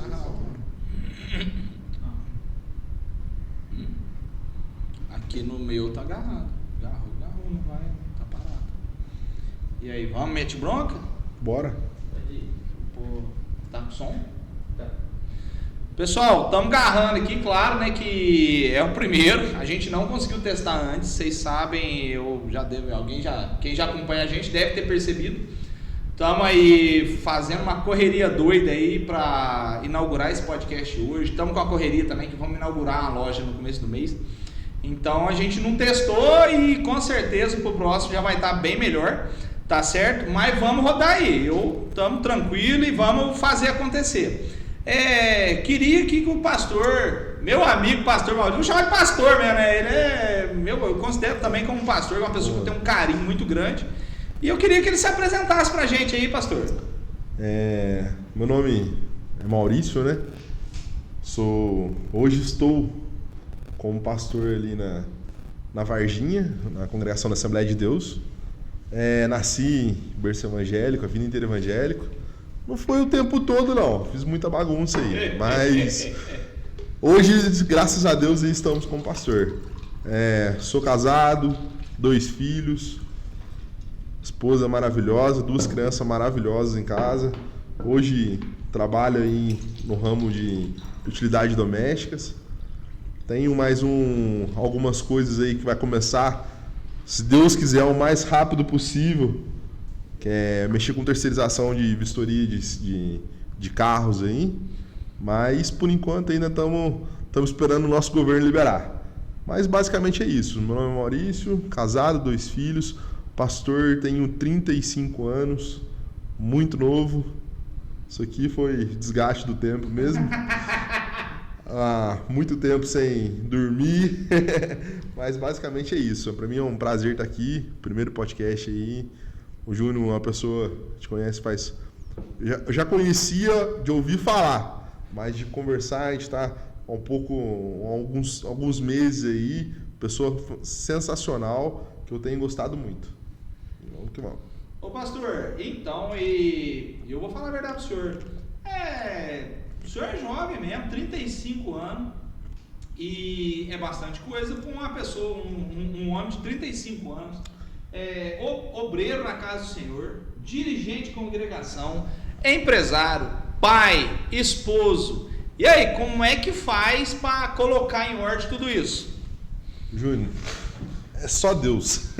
agarrado. Aqui no meu tá agarrado. Agarrou, não vai, tá parado. E aí, vamos, mete bronca? Bora. Pô, tá com som? Tá. Pessoal, estamos agarrando aqui, claro, né, que é o primeiro, a gente não conseguiu testar antes, vocês sabem, quem já acompanha a gente deve ter percebido. Estamos aí fazendo uma correria doida aí para inaugurar esse podcast hoje. Estamos com a correria também que vamos inaugurar uma loja no começo do mês. Então a gente não testou e com certeza pro próximo já vai estar bem melhor, tá certo? Mas vamos rodar aí, estamos tranquilo e vamos fazer acontecer. Queria que o pastor, meu amigo pastor Maurício, vou chamar de pastor mesmo, né? Ele é eu considero também como um pastor, uma pessoa que tem um carinho muito grande. E eu queria que ele se apresentasse pra gente aí, pastor. Meu nome é Maurício, né? Hoje estou como pastor ali na Varginha, na congregação da Assembleia de Deus. Nasci em berço evangélico, a vida inteira evangélico. Não foi o tempo todo, não. Fiz muita bagunça aí. Mas hoje, graças a Deus, aí estamos como pastor. Sou casado, 2 filhos, esposa maravilhosa, 2 crianças maravilhosas em casa. Hoje trabalho aí no ramo de utilidades domésticas. Tenho mais algumas coisas aí que vai começar, se Deus quiser, o mais rápido possível, que é mexer com terceirização de vistoria de carros aí. Mas, por enquanto, ainda estamos esperando o nosso governo liberar. Mas, basicamente, é isso. Meu nome é Maurício, casado, 2 filhos, pastor, tenho 35 anos, muito novo. Isso aqui foi desgaste do tempo mesmo. Muito tempo sem dormir, mas basicamente é isso. Para mim é um prazer estar aqui, primeiro podcast aí. O Júnior é uma pessoa que te conhece faz... Eu já conhecia de ouvir falar, mas de conversar, a gente está alguns meses aí. Pessoa sensacional, que eu tenho gostado muito. Vamos que vamos. Ô pastor, então, eu vou falar a verdade pro senhor. O senhor é jovem mesmo, 35 anos, e é bastante coisa para uma pessoa, um homem de 35 anos, obreiro na casa do Senhor, dirigente de congregação, empresário, pai, esposo. E aí, como é que faz para colocar em ordem tudo isso? Júnior, é só Deus.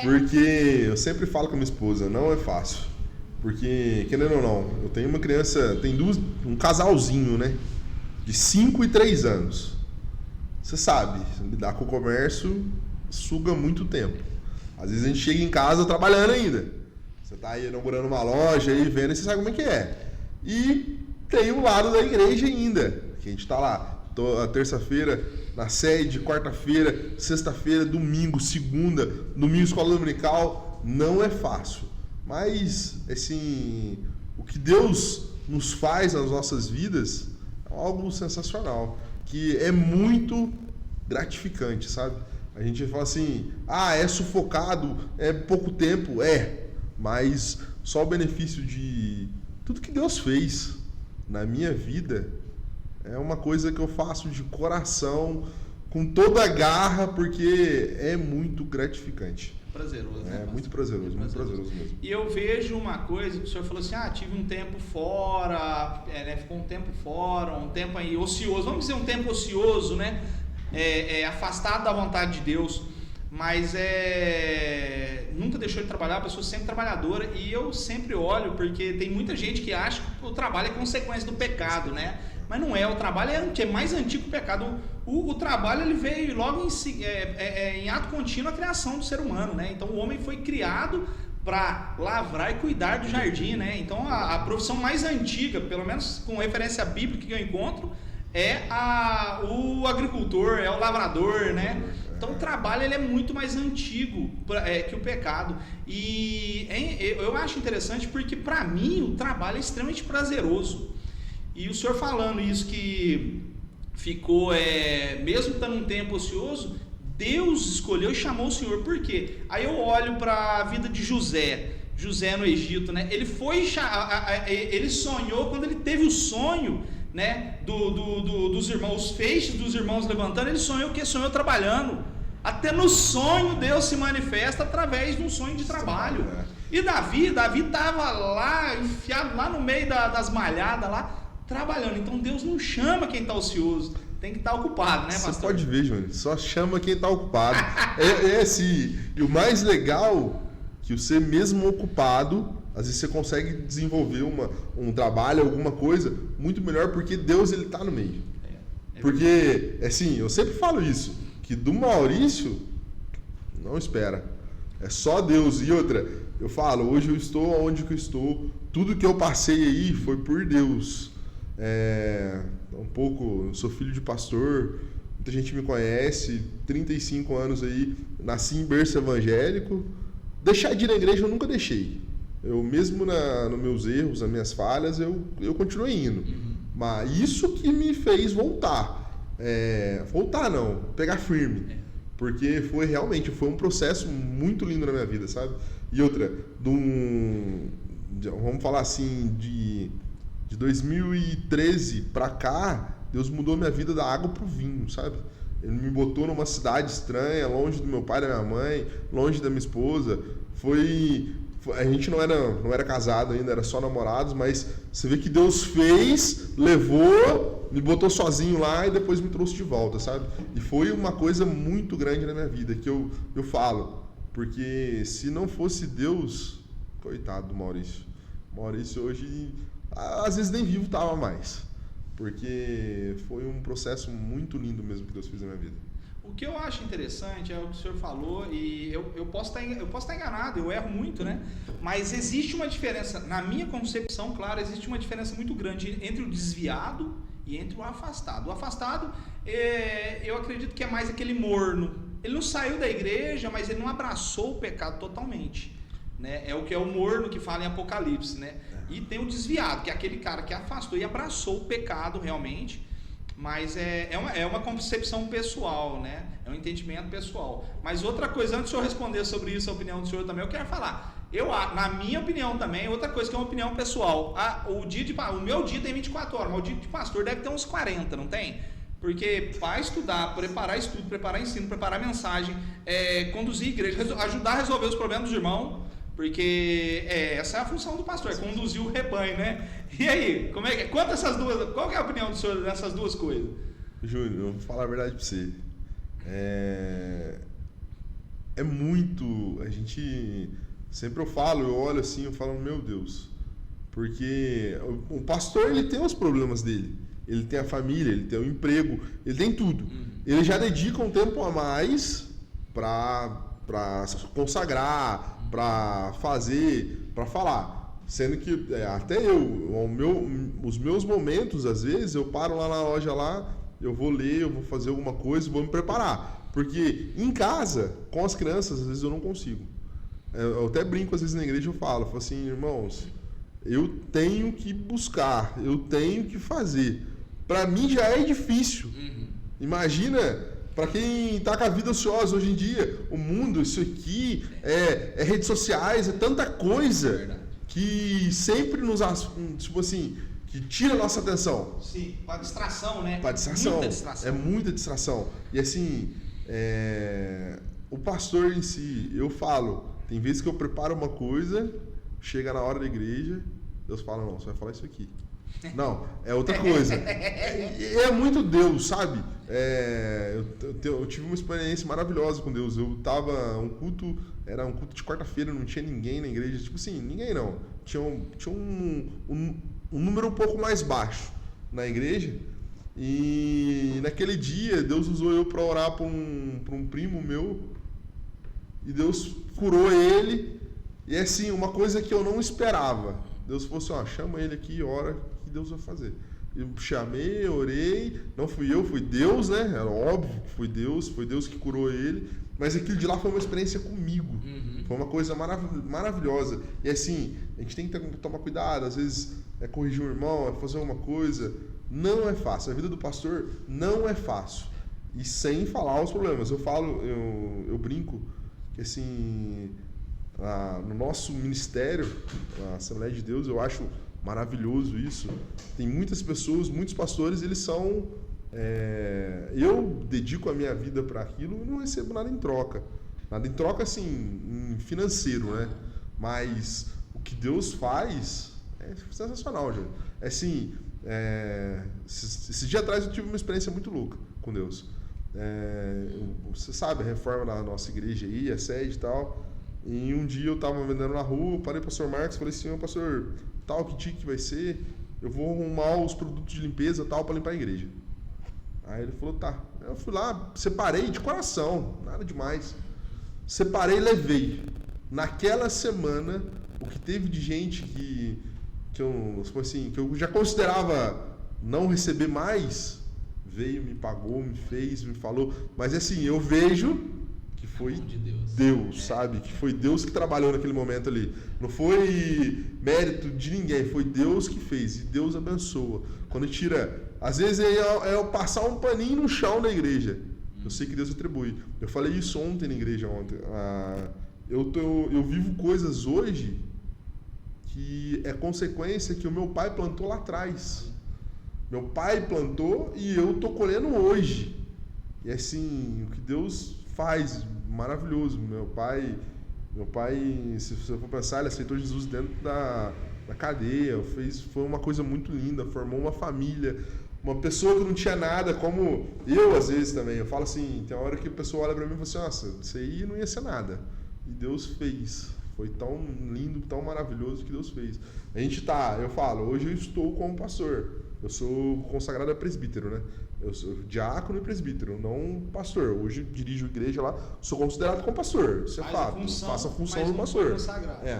Porque eu sempre falo com a minha esposa, não é fácil. Porque, querendo ou não, eu tenho uma criança, um casalzinho, né? De 5 e 3 anos. Você sabe, lidar com o comércio suga muito tempo. Às vezes a gente chega em casa trabalhando ainda. Você tá aí inaugurando uma loja aí, vendo, e você sabe como é que é. E tem o lado da igreja ainda, que a gente tá lá, terça-feira na sede, quarta-feira, sexta-feira, domingo, segunda, domingo escola dominical. Não é fácil. Mas, assim, o que Deus nos faz nas nossas vidas é algo sensacional, que é muito gratificante, sabe? A gente fala assim, é sufocado, é pouco tempo, mas só o benefício de tudo que Deus fez na minha vida é uma coisa que eu faço de coração, com toda a garra, porque é muito gratificante. Prazeroso, né? Muito prazeroso mesmo. E eu vejo uma coisa que o senhor falou assim, tive um tempo fora, ficou um tempo fora, um tempo aí ocioso, vamos dizer um tempo ocioso, né? Afastado da vontade de Deus, mas nunca deixou de trabalhar, a pessoa sempre trabalhadora, e eu sempre olho, porque tem muita gente que acha que o trabalho é consequência do pecado, né? Mas não é, o trabalho é mais antigo que o pecado. O trabalho ele veio logo em ato contínuo a criação do ser humano, né? Então o homem foi criado para lavrar e cuidar do jardim, né? Então a profissão mais antiga, pelo menos com referência bíblica que eu encontro, é o agricultor, é o lavrador, né? Então o trabalho ele é muito mais antigo que o pecado. E eu acho interessante porque para mim o trabalho é extremamente prazeroso. E o senhor falando isso que ficou, mesmo estando um tempo ocioso, Deus escolheu e chamou o senhor. Por quê? Aí eu olho para a vida de José. José no Egito, né? Ele sonhou, quando ele teve o sonho, né, dos irmãos, os feixes dos irmãos levantando, ele sonhou o quê? Sonhou trabalhando. Até no sonho Deus se manifesta através de um sonho de trabalho. E Davi estava lá, enfiado lá no meio das malhadas, lá, trabalhando. Então Deus não chama quem está ocioso, tem que estar ocupado, né, pastor? Você pode ver, Júnior, só chama quem está ocupado. Assim, e o mais legal, que você mesmo ocupado, às vezes você consegue desenvolver um trabalho, alguma coisa, muito melhor, porque Deus ele está no meio. Porque, assim, eu sempre falo isso, que do Maurício, não espera. É só Deus. E outra, eu falo, hoje eu estou onde que eu estou, tudo que eu passei aí foi por Deus. Eu sou filho de pastor, muita gente me conhece, 35 anos aí, nasci em berço evangélico. Deixar de ir na igreja eu nunca deixei. Eu mesmo nos meus erros, nas minhas falhas, eu continuei indo. Mas isso que me fez voltar. Voltar não, pegar firme. Porque foi um processo muito lindo na minha vida, sabe? E outra, vamos falar assim, de 2013 pra cá, Deus mudou minha vida da água pro vinho, sabe? Ele me botou numa cidade estranha, longe do meu pai e da minha mãe, longe da minha esposa. A gente não era casado ainda, era só namorados, mas você vê que Deus levou, me botou sozinho lá e depois me trouxe de volta, sabe? E foi uma coisa muito grande na minha vida, que eu falo, porque se não fosse Deus, coitado do Maurício. Maurício hoje, às vezes nem vivo tava mais, porque foi um processo muito lindo mesmo que Deus fez na minha vida. O que eu acho interessante é o que o senhor falou, e eu posso estar enganado, eu erro muito, né? Mas existe uma diferença, na minha concepção, claro, existe uma diferença muito grande entre o desviado e entre o afastado. O afastado, eu acredito que é mais aquele morno. Ele não saiu da igreja, mas ele não abraçou o pecado totalmente, né? É o que é o morno que fala em Apocalipse, né? E tem o desviado, que é aquele cara que afastou e abraçou o pecado realmente. Mas é uma concepção pessoal, né? É um entendimento pessoal. Mas outra coisa, antes de eu responder sobre isso, a opinião do senhor também, eu quero falar. Na minha opinião também, outra coisa que é uma opinião pessoal. O meu dia tem 24 horas, mas o dia de pastor deve ter uns 40, não tem? Porque para estudar, preparar estudo, preparar ensino, preparar mensagem, conduzir a igreja, ajudar a resolver os problemas dos irmãos, porque essa é a função do pastor, é conduzir o rebanho, né? E aí, quanto essas duas, qual que é a opinião do senhor dessas duas coisas? Júnior, eu vou falar a verdade pra você. A gente, sempre eu olho assim, eu falo, meu Deus, porque o pastor, ele tem os problemas dele, ele tem a família, ele tem o emprego, ele tem tudo. Ele já dedica um tempo a mais para consagrar, para fazer, para falar. Sendo que até os meus momentos, às vezes, eu paro lá na loja lá, eu vou ler, eu vou fazer alguma coisa, vou me preparar. Porque em casa, com as crianças, às vezes eu não consigo. Eu até brinco, às vezes na igreja eu falo assim, irmãos, eu tenho que buscar, eu tenho que fazer. Para mim já é difícil. Imagina... Para quem está com a vida ociosa hoje em dia, o mundo, isso aqui, redes sociais, é tanta coisa que sempre tipo assim, que tira a nossa atenção. Sim, para distração, né? Para distração. Muita distração. É muita distração. E assim, o pastor em si, eu falo, tem vezes que eu preparo uma coisa, chega na hora da igreja, Deus fala, não, você vai falar isso aqui. Não, é outra coisa. É muito Deus, sabe? Eu tive uma experiência maravilhosa com Deus. Era um culto de quarta-feira, não tinha ninguém na igreja. Tipo assim, ninguém não. Tinha um número um pouco mais baixo na igreja. E naquele dia, Deus usou eu para orar para um primo meu. E Deus curou ele. E assim, uma coisa que eu não esperava. Deus falou assim, chama ele aqui e ora. Deus vai fazer. Eu chamei, orei, não fui eu, foi Deus, né? Era óbvio que foi Deus que curou ele, mas aquilo de lá foi uma experiência comigo. Foi uma coisa maravilhosa. E assim, a gente tem que tomar cuidado, às vezes corrigir um irmão, fazer alguma coisa. Não é fácil. A vida do pastor não é fácil. E sem falar os problemas. Eu brinco que assim, no nosso ministério, na Assembleia de Deus, eu acho maravilhoso isso. Tem muitas pessoas, muitos pastores, eles são... eu dedico a minha vida para aquilo e não recebo nada em troca. Nada em troca, assim, financeiro, né? Mas o que Deus faz é sensacional, gente. Assim, esse dia atrás eu tive uma experiência muito louca com Deus. Você sabe, a reforma da nossa igreja aí, a sede e tal. E um dia eu estava vendendo na rua, parei para o pastor Marcos e falei assim, pastor, tal, que dia que vai ser? Eu vou arrumar os produtos de limpeza tal para limpar a igreja. Aí ele falou, tá. Eu fui lá, separei de coração, nada demais. Separei e levei. Naquela semana, o que teve de gente que eu já considerava não receber mais, veio, me pagou, me fez, me falou. Mas assim, eu vejo que foi Deus, sabe? Que foi Deus que trabalhou naquele momento ali. Não foi mérito de ninguém, foi Deus que fez. E Deus abençoa. Quando tira... Às vezes é eu passar um paninho no chão da igreja. Eu sei que Deus atribui. Eu falei isso ontem na igreja, ontem. Eu vivo coisas hoje que é consequência que o meu pai plantou lá atrás. Meu pai plantou e eu tô colhendo hoje. E assim, o que Deus faz, maravilhoso. Meu pai, se você for pensar, ele aceitou Jesus dentro da cadeia, foi uma coisa muito linda, formou uma família. Uma pessoa que não tinha nada, como eu às vezes também. Eu falo assim, tem uma hora que a pessoa olha pra mim e fala assim, nossa, isso aí não ia ser nada. E Deus fez. Foi tão lindo, tão maravilhoso que Deus fez. Eu falo, hoje eu estou como pastor. Eu sou consagrado a presbítero, né? Eu sou diácono e presbítero, não pastor. Hoje eu dirijo igreja lá, sou considerado como pastor. Isso é fato. Faço a função do pastor.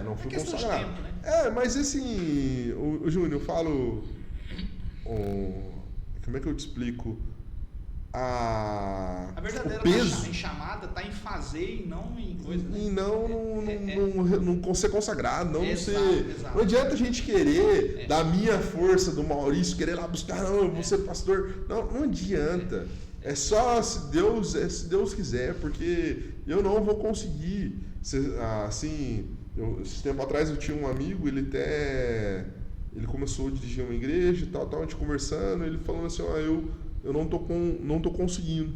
Não fui consagrado. Tempo, né? Mas assim, o Júnior, eu falo... Como é que eu te explico? A verdadeira chamada está em fazer e não em coisa, né? E não ser consagrado, não ser... Exato. Não adianta a gente querer, da minha força, do Maurício, querer lá buscar, não, eu vou ser pastor. Não adianta. É só se Deus quiser, porque eu não vou conseguir. Assim, esse tempo atrás eu tinha um amigo, ele começou a dirigir uma igreja e tal, a gente conversando, ele falando assim, eu não tô conseguindo.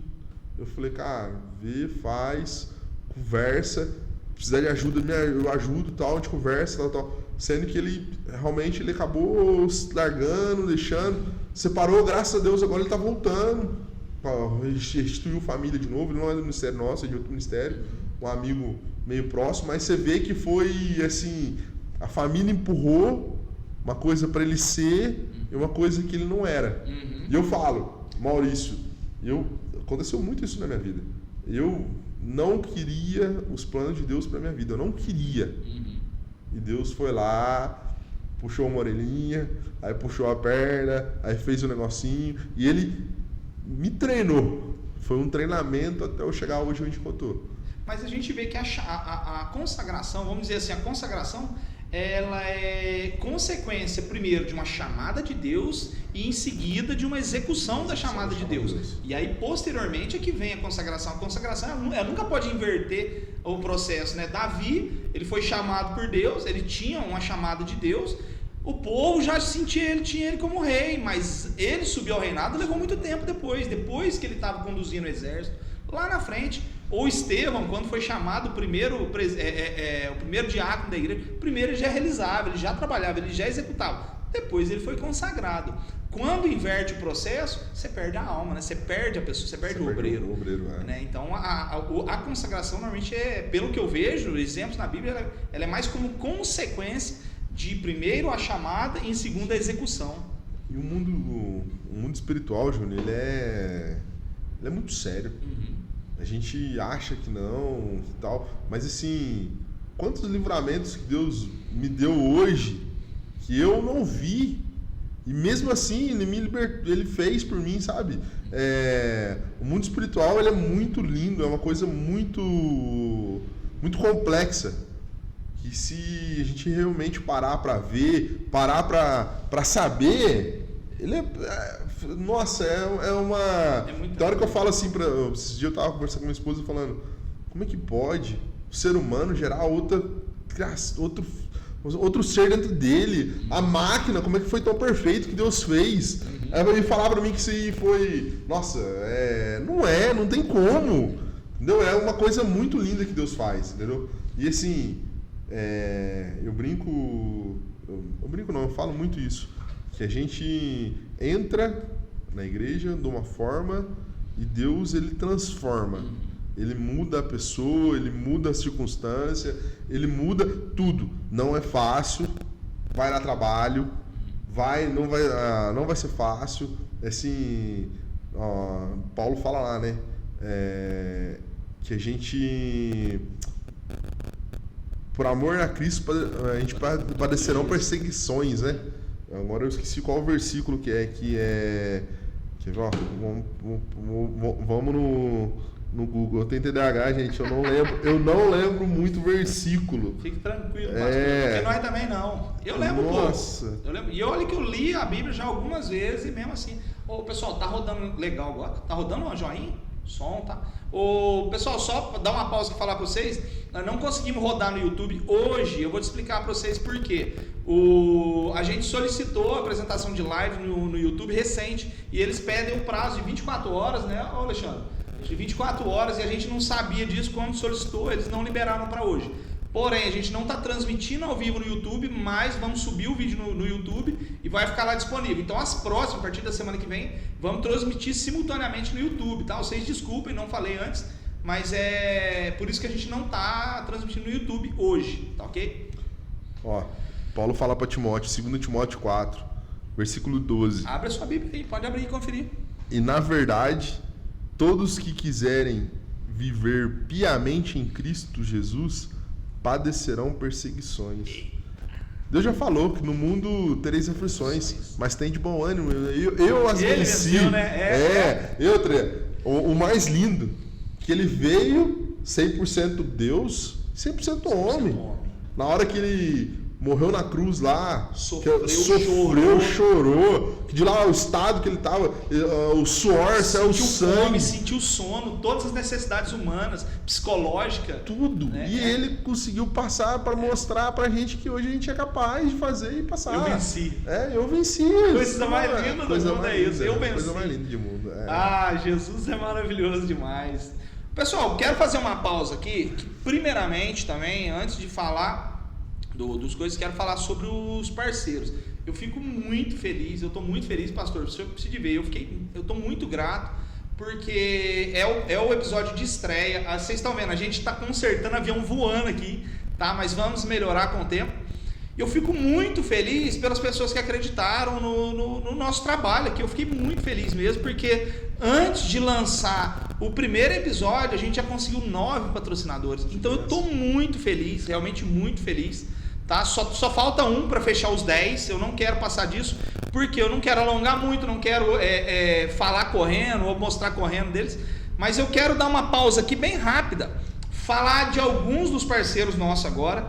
Eu falei, cara, vê, faz, conversa, precisar de ajuda, eu ajudo, tal, a gente conversa, tal. Sendo que ele realmente acabou largando, deixando, separou, graças a Deus, agora ele tá voltando, restituiu família de novo, ele não é do ministério nosso, é de outro ministério, um amigo meio próximo, mas você vê que foi assim, a família empurrou uma coisa para ele ser e uma coisa que ele não era. E eu falo, Maurício, aconteceu muito isso na minha vida. Eu não queria os planos de Deus para minha vida, eu não queria. E Deus foi lá, puxou uma orelhinha, aí puxou a perna, aí fez um negocinho, e ele me treinou. Foi um treinamento até eu chegar hoje onde eu tô. Mas a gente vê que a consagração, vamos dizer assim, a consagração, ela é consequência, primeiro, de uma chamada de Deus e, em seguida, de uma execução da chamada de Deus. E aí, posteriormente, é que vem a consagração. A consagração, ela nunca pode inverter o processo, né? Davi, ele foi chamado por Deus, ele tinha uma chamada de Deus, o povo já tinha ele como rei, mas ele subiu ao reinado, levou muito tempo depois que ele estava conduzindo o exército. Lá na frente, ou Estevão, quando foi chamado o primeiro diácono da igreja, primeiro ele já realizava, ele já trabalhava, ele já executava. Depois ele foi consagrado. Quando inverte o processo, você perde a alma, né? Você perde a pessoa, você perde o obreiro. Né? Então a consagração normalmente pelo que eu vejo, exemplos na Bíblia, ela é mais como consequência de primeiro a chamada e em segundo a execução. E o mundo espiritual, Júnior, ele é muito sério. A gente acha que não, tal, mas assim, quantos livramentos que Deus me deu hoje que eu não vi, e mesmo assim ele fez por mim, sabe? O mundo espiritual, ele é muito lindo, é uma coisa muito, muito complexa, que se a gente realmente parar para ver, parar para saber, ele nossa, uma... Da hora que eu falo assim, esses dias eu tava conversando com minha esposa falando, como é que pode o ser humano gerar outra outro ser dentro dele, a máquina, como é que foi tão perfeito que Deus fez. Aí vai falar pra mim que isso aí foi, nossa, não tem como, entendeu? É uma coisa muito linda que Deus faz, entendeu? E assim, eu falo muito isso, que a gente entra na igreja de uma forma e Deus, ele transforma. Ele muda a pessoa, ele muda a circunstância, ele muda tudo. Não é fácil, vai dar trabalho, não vai ser fácil. Assim, Paulo fala lá, né? Que a gente, por amor a Cristo, a gente padecerão perseguições, né? Agora eu esqueci qual o versículo que vamos no Google. Eu tenho TDAH, gente, eu não lembro muito versículo. Fique tranquilo, pastor, porque nós também não. Eu lembro Nossa. pouco. Eu lembro. E olha que eu li a Bíblia já algumas vezes e mesmo assim. Pessoal, tá rodando legal agora? Tá rodando uma joinha? Som, tá? Pessoal, só dar uma pausa e falar para vocês, nós não conseguimos rodar no YouTube hoje. Eu vou te explicar para vocês por quê. A gente solicitou a apresentação de live no YouTube recente e eles pedem um prazo de 24 horas, né, Alexandre? De 24 horas, e a gente não sabia disso quando solicitou, eles não liberaram para hoje. Porém, a gente não está transmitindo ao vivo no YouTube, mas vamos subir o vídeo no YouTube e vai ficar lá disponível. Então, as próximas, a partir da semana que vem, vamos transmitir simultaneamente no YouTube, tá? Vocês desculpem, não falei antes, mas é por isso que a gente não está transmitindo no YouTube hoje, tá ok? Paulo fala para Timóteo, 2 Timóteo 4, versículo 12. Abre a sua Bíblia aí, pode abrir e conferir. E na verdade, todos que quiserem viver piamente em Cristo Jesus padecerão perseguições. Deus já falou que no mundo tereis aflições, mas tem de bom ânimo. Eu as venci. Venceu, né? O mais lindo, que ele veio 100% Deus, 100% homem. Na hora que ele morreu na cruz lá, sofreu, chorou, que de lá o estado que ele estava, o suor, saiu o sangue, sentiu sono, todas as necessidades humanas, psicológica, tudo, né? E ele conseguiu passar para mostrar pra gente que hoje a gente é capaz de fazer e passar. Eu venci. Eu venci. Coisa mais linda do mundo é isso. Eu venci. Coisa mais linda do mundo. Jesus é maravilhoso demais. Pessoal, quero fazer uma pausa aqui, que primeiramente também, antes de falar dos coisas, quero falar sobre os parceiros. Eu fico muito feliz, eu estou muito feliz, pastor, o senhor precisa ver, eu estou muito grato, porque é o episódio de estreia. Vocês estão vendo, a gente está consertando avião voando aqui, tá? Mas vamos melhorar com o tempo. Eu fico muito feliz pelas pessoas que acreditaram no nosso trabalho aqui. Eu fiquei muito feliz mesmo, porque antes de lançar o primeiro episódio, a gente já conseguiu 9 patrocinadores. Então eu estou muito feliz, realmente muito feliz. Tá? Só falta um para fechar os 10. Eu não quero passar disso, porque eu não quero alongar muito, não quero falar correndo ou mostrar correndo deles. Mas eu quero dar uma pausa aqui bem rápida, falar de alguns dos parceiros nossos agora.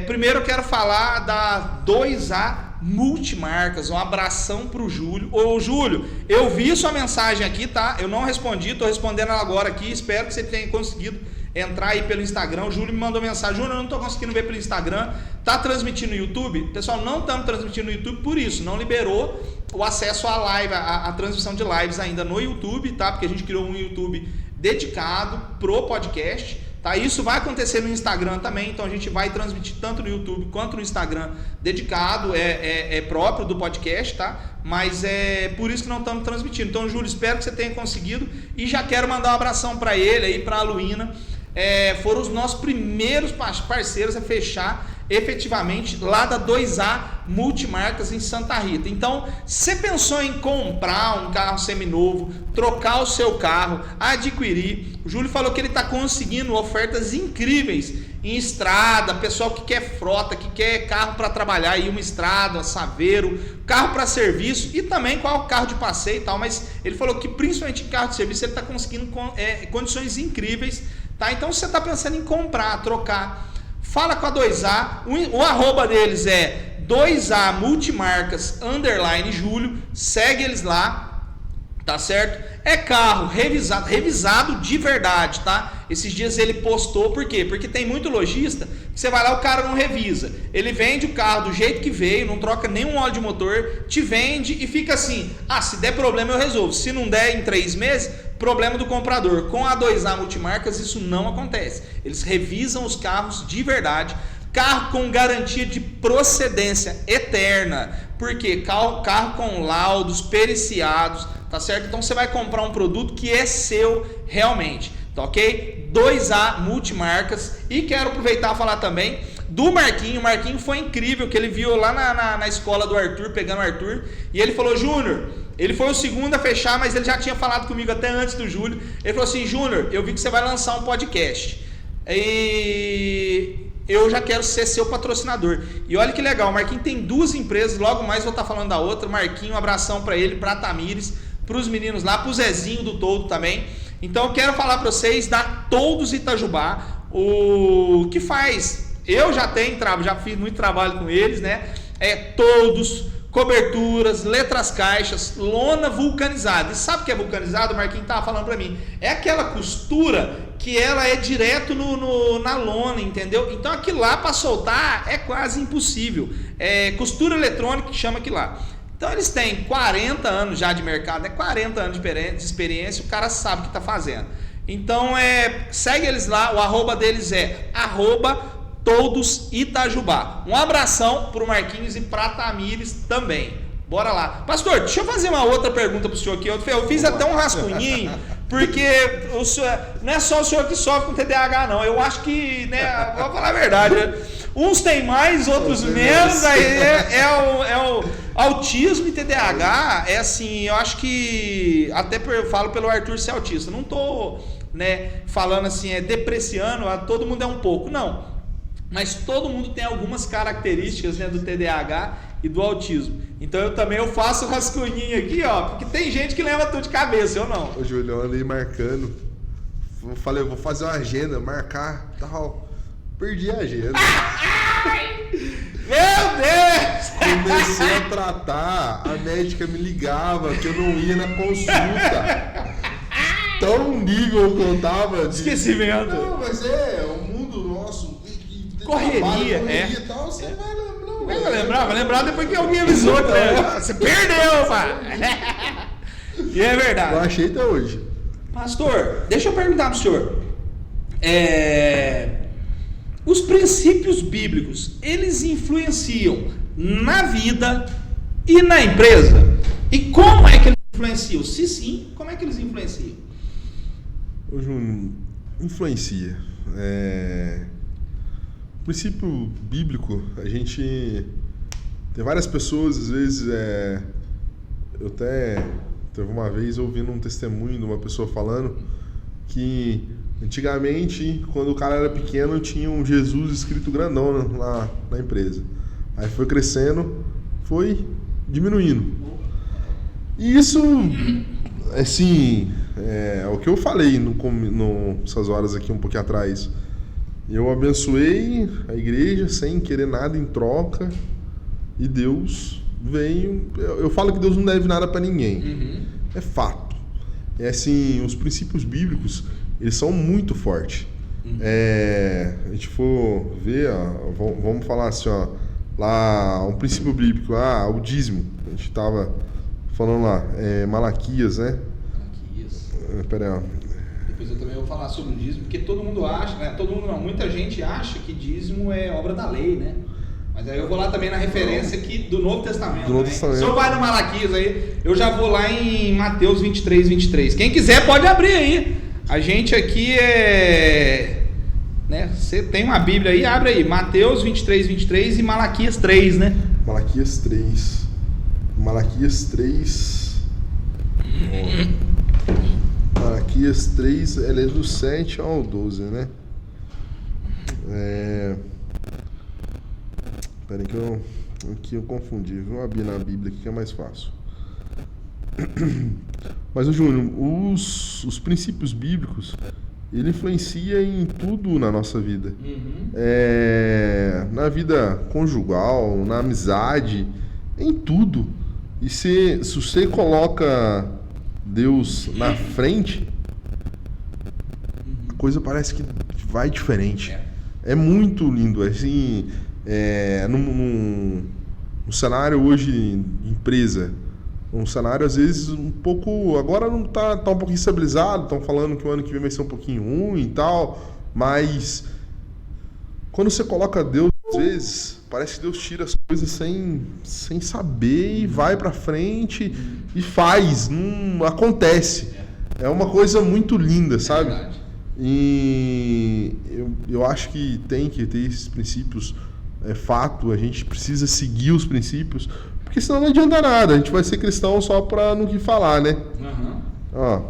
Primeiro eu quero falar da 2A Multimarcas. Um abração pro Júlio. Ô Júlio, eu vi sua mensagem aqui, tá? Eu não respondi, tô respondendo ela agora aqui. Espero que você tenha conseguido entrar aí pelo Instagram. O Júlio me mandou mensagem: Júlio, eu não tô conseguindo ver pelo Instagram. Tá transmitindo no YouTube? Pessoal, não estamos transmitindo no YouTube por isso. Não liberou o acesso à live, a transmissão de lives ainda no YouTube, tá? Porque a gente criou um YouTube dedicado pro podcast. Tá? Isso vai acontecer no Instagram também, então a gente vai transmitir tanto no YouTube quanto no Instagram dedicado, próprio do podcast, tá? Mas é por isso que não estamos transmitindo. Então, Júlio, espero que você tenha conseguido e já quero mandar um abração para ele aí, para a Luína. Foram os nossos primeiros parceiros a fechar efetivamente lá da 2A Multimarcas em Santa Rita. Então, você pensou em comprar um carro seminovo, trocar o seu carro, adquirir? O Júlio falou que ele está conseguindo ofertas incríveis em estrada, pessoal que quer frota, que quer carro para trabalhar, aí uma estrada, saveiro, carro para serviço e também qual carro de passeio e tal, mas ele falou que principalmente em carro de serviço ele está conseguindo condições incríveis, tá? Então, se você está pensando em comprar, trocar, fala com a 2A, o arroba deles é 2A Multimarcas _Júlio, segue eles lá, Tá certo? É carro revisado de verdade, tá? Esses dias ele postou, por quê? Porque tem muito lojista que você vai lá, o cara não revisa. Ele vende o carro do jeito que veio, não troca nenhum óleo de motor, te vende e fica assim: ah, se der problema eu resolvo. Se não der em 3 meses, problema do comprador. Com a 2A Multimarcas isso não acontece. Eles revisam os carros de verdade. Carro com garantia de procedência eterna. Por quê? Carro com laudos periciados, tá certo? Então você vai comprar um produto que é seu realmente, tá ok? 2A Multimarcas. E quero aproveitar e falar também do Marquinho. O Marquinho foi incrível, que ele viu lá na escola do Arthur, pegando o Arthur, e ele falou: Júnior, ele foi o segundo a fechar, mas ele já tinha falado comigo até antes do Júlio. Ele falou assim: Júnior, eu vi que você vai lançar um podcast e eu já quero ser seu patrocinador. E olha que legal, o Marquinho tem 2 empresas, logo mais vou estar falando da outra. Marquinho, um abração para ele, para Tamires, para os meninos lá, para o Zezinho do Toldo também. Então eu quero falar para vocês da Toldos Itajubá, o que faz, eu já fiz muito trabalho com eles, né? Toldos, coberturas, letras caixas, lona vulcanizada. E sabe o que é vulcanizado? O Marquinhos estava falando para mim. É aquela costura que ela é direto na lona, entendeu? Então aquilo lá para soltar é quase impossível. É costura eletrônica que chama aquilo lá. Então eles têm 40 anos já de mercado, 40 anos de experiência, o cara sabe o que está fazendo. Então segue eles lá, o arroba deles é @Toldos Itajubá. Um abração pro Marquinhos e pra Tamires também. Bora lá. Pastor, deixa eu fazer uma outra pergunta pro senhor aqui. Eu fiz até um rascunhinho, porque o senhor, não é só o senhor que sofre com TDAH, não. Eu acho que, né, vou falar a verdade, né? Uns tem mais, outros menos. Aí é o autismo e TDAH. É assim, eu acho que, até eu falo pelo Arthur ser autista. Não tô, né, falando assim, depreciando, todo mundo é um pouco. Não. Mas todo mundo tem algumas características, né, do TDAH e do autismo. Então eu faço um rascunhinho aqui, ó, porque tem gente que leva tudo de cabeça, eu não. Ô, Júlio, eu andei marcando. Falei, eu vou fazer uma agenda, marcar, tal. Perdi a agenda. Meu Deus! Comecei a tratar, a médica me ligava que eu não ia na consulta. Tão nível que eu tava de... Esquecimento. Não, mas o mundo nosso... Correria, e tal, você vai lembrar depois que alguém avisou, né? Você perdeu, pai. E é verdade. Eu achei até hoje. Pastor, deixa eu perguntar pro senhor. Os princípios bíblicos, eles influenciam na vida e na empresa? E como é que eles influenciam? Se sim, como é que eles influenciam? Ô, Júnior, influencia. O princípio bíblico, a gente tem várias pessoas, às vezes, eu até teve uma vez ouvindo um testemunho de uma pessoa falando que antigamente, quando o cara era pequeno, tinha um Jesus escrito grandão lá na empresa. Aí foi crescendo, foi diminuindo. E isso, assim, é o que eu falei nessas horas aqui um pouquinho atrás. Eu abençoei a igreja sem querer nada em troca e Deus veio... Eu falo que Deus não deve nada para ninguém. Uhum. É fato. Assim, os princípios bíblicos, eles são muito fortes. Uhum. A gente for ver, vamos falar assim, ó, lá, um princípio bíblico, o dízimo. A gente estava falando lá, Malaquias, né? Malaquias. Pera aí, ó. Depois eu também vou falar sobre o dízimo, porque todo mundo acha, né? Todo mundo não, muita gente acha que dízimo é obra da lei, né? Mas aí eu vou lá também na referência aqui do Novo Testamento. O senhor vai no Malaquias aí, eu já vou lá em Mateus 23. Quem quiser pode abrir aí. A gente aqui né? Você tem uma Bíblia aí, abre aí. Mateus 23 e Malaquias 3, né? Malaquias 3. Malaquias 3, ela é do 7 ao 12, né? Peraí que eu confundi. Vou abrir na Bíblia aqui que é mais fácil. Mas, Júnior, os princípios bíblicos, ele influencia em tudo na nossa vida. Uhum. Na vida conjugal, na amizade, em tudo. E se você coloca Deus na frente, a coisa parece que vai diferente. É muito lindo, assim, no cenário hoje de empresa, um cenário às vezes um pouco, agora não tá um pouquinho estabilizado, estão falando que o ano que vem vai ser um pouquinho ruim e tal, mas quando você coloca Deus, às vezes, parece que Deus tira as coisas sem saber e vai pra frente e faz, não acontece. É uma coisa muito linda, sabe? E eu acho que tem que ter esses princípios, é fato, a gente precisa seguir os princípios, porque senão não adianta nada, a gente vai ser cristão só pra no que falar, né? Ó,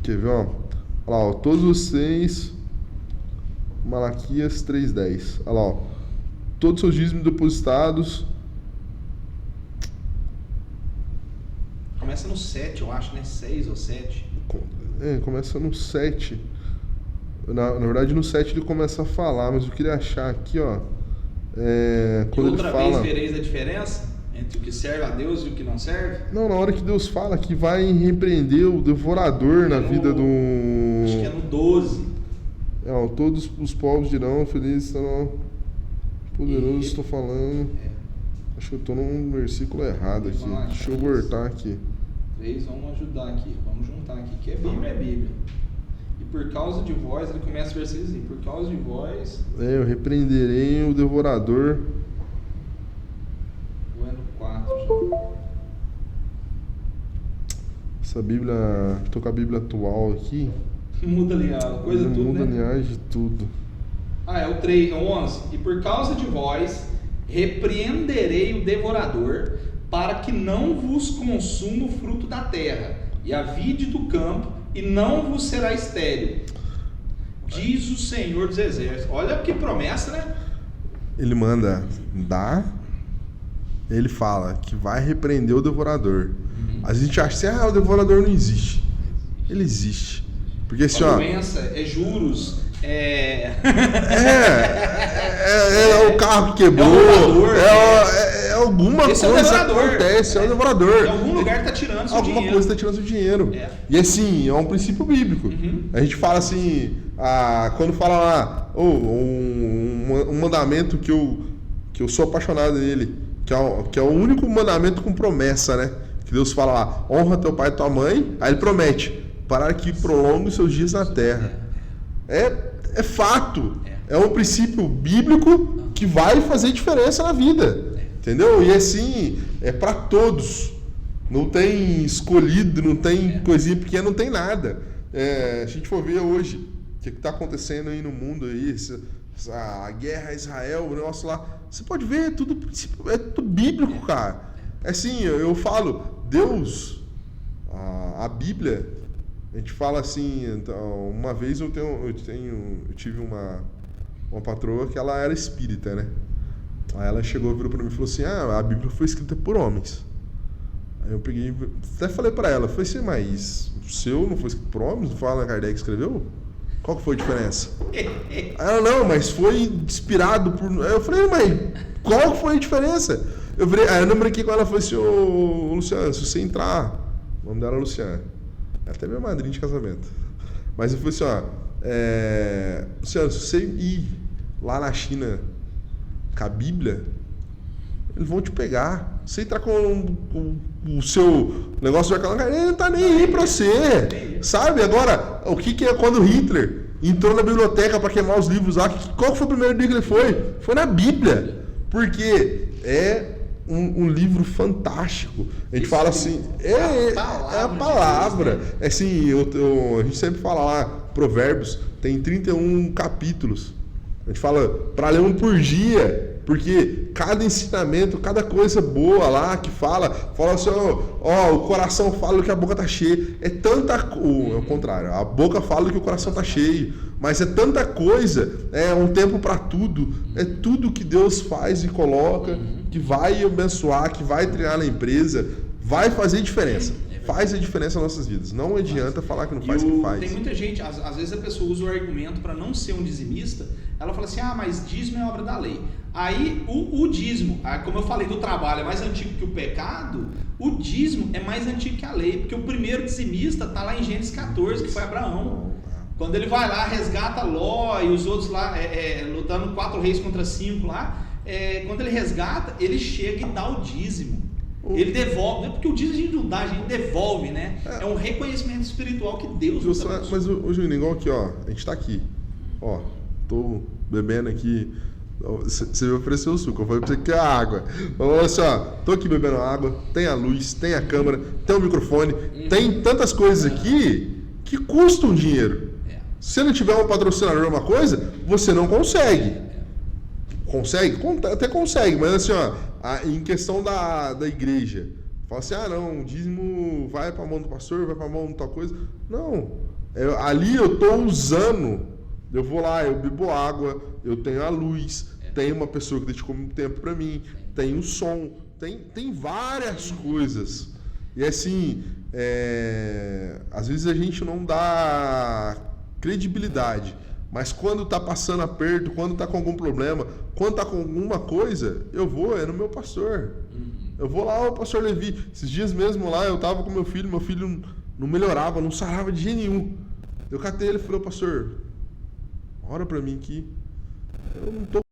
quer ver, ó? Olha lá, ó, todos vocês, Malaquias 3:10, olha lá, ó, todos os seus dízimos depositados. Começa no 7, eu acho, né? 6 ou 7. Começa no 7. Na verdade, no 7 ele começa a falar, mas eu queria achar aqui, ó. Quando outra ele fala... vez vereis a diferença entre o que serve a Deus e o que não serve? Não, na hora que Deus fala que vai repreender o devorador na vida do... Acho que é no 12. Ó, todos os povos dirão, felizes estarão... Poderoso, estou falando... Acho que eu estou num versículo errado aqui. Deixa eu voltar aqui. 3, vamos ajudar aqui, vamos juntar aqui, que é Bíblia. E por causa de vós, ele começa o versículo assim, por causa de vós... eu repreenderei o devorador. Ou é no 4 já? Essa Bíblia, estou com a Bíblia atual aqui. Muda ali a coisa tudo, muda né? a linhagem de tudo. É o 3, é o 11. E por causa de vós, repreenderei o devorador, para que não vos consuma o fruto da terra, e a vide do campo, e não vos será estéril. Diz o Senhor dos Exércitos. Olha que promessa, né? Ele manda dar, ele fala que vai repreender o devorador. A gente acha assim, o devorador não existe. Ele existe. Porque assim, ó... doença, juros, é o carro que quebrou, é alguma coisa acontece, é o devorador. Em algum lugar está tirando seu dinheiro. Alguma coisa está tirando seu dinheiro. E assim, é um princípio bíblico. A gente fala assim, quando fala lá, um mandamento que eu sou apaixonado nele, que é o único mandamento com promessa, né? Que Deus fala lá, honra teu pai e tua mãe, aí ele promete, para que prolongue os seus dias na terra. É fato. É um princípio bíblico que vai fazer diferença na vida. Entendeu? E assim, é para todos. Não tem escolhido, não tem coisinha pequena, não tem nada. Se a gente for ver hoje o que está acontecendo aí no mundo, aí, a guerra a Israel, o negócio lá, você pode ver, é tudo bíblico, cara. Assim, eu falo, Deus, a Bíblia, a gente fala assim, então, uma vez eu tive uma patroa que ela era espírita, né? Aí ela chegou, virou pra mim e falou assim, a Bíblia foi escrita por homens. Aí eu peguei, até falei pra ela, falei assim, mas o seu não foi escrito por homens? Não fala Kardec escreveu? Qual que foi a diferença? Aí ela, não, mas foi inspirado por... Aí eu falei, mas qual que foi a diferença? Aí eu brinquei com ela e falei assim, ô Luciano, se você entrar... O nome dela é Luciana. É até minha madrinha de casamento. Mas eu falei assim, Luciano, se você ir lá na China com a Bíblia, eles vão te pegar. Você entrar com o seu negócio de aquela, ele não tá nem aí pra você. Sabe? Agora, o que é quando Hitler entrou na biblioteca para queimar os livros lá? Qual foi o primeiro livro que ele foi? Foi na Bíblia. Porque é um livro fantástico. A gente fala assim, é a palavra. É assim, a gente sempre fala lá, Provérbios, tem 31 capítulos. A gente fala para ler um por dia, porque cada ensinamento, cada coisa boa lá que fala assim, o coração fala que a boca tá cheia. É o contrário, a boca fala que o coração tá cheio. Mas é tanta coisa, é um tempo para tudo, é tudo que Deus faz e coloca, que vai abençoar, que vai treinar na empresa, vai fazer diferença. Faz a diferença nas nossas vidas. Não adianta falar que não faz, que faz. Tem muita gente, às vezes a pessoa usa o argumento para não ser um dizimista, ela fala assim, mas dízimo é obra da lei. Aí o dízimo, como eu falei do trabalho, é mais antigo que o pecado, o dízimo é mais antigo que a lei, porque o primeiro dizimista está lá em Gênesis 14, que foi Abraão. Quando ele vai lá, resgata Ló e os outros lá, lutando 4 reis contra 5 lá, quando ele resgata, ele chega e dá o dízimo. Ele devolve, não é porque o dízimo a gente não dá, a gente devolve, né? É um reconhecimento espiritual que Deus nos dá. Mas o Juninho, igual aqui, ó, a gente tá aqui, ó, tô bebendo aqui. Você me ofereceu o suco, eu falei pra você que é a água. Olha assim, ó, tô aqui bebendo água, tem a luz, tem a câmera, tem o microfone, tem tantas coisas aqui que custam dinheiro. Se você não tiver um patrocinador, uma coisa, você não consegue. Consegue? Até consegue, mas assim, ó, em questão da igreja, fala assim, não, o dízimo vai pra mão do pastor, vai pra mão de tal coisa. Não, ali eu tô usando. Eu vou lá, eu bebo água, eu tenho a luz, tem uma pessoa que dedicou muito tempo para mim, tem o som, tem várias coisas. E assim, às vezes a gente não dá credibilidade, mas quando tá passando aperto, quando tá com algum problema, quando tá com alguma coisa, eu vou, no meu pastor. Eu vou lá, o pastor Levi. Esses dias mesmo lá, eu tava com meu filho não melhorava, não sarava de jeito nenhum. Eu catei ele e falei, pastor, ora pra mim aqui, eu não tô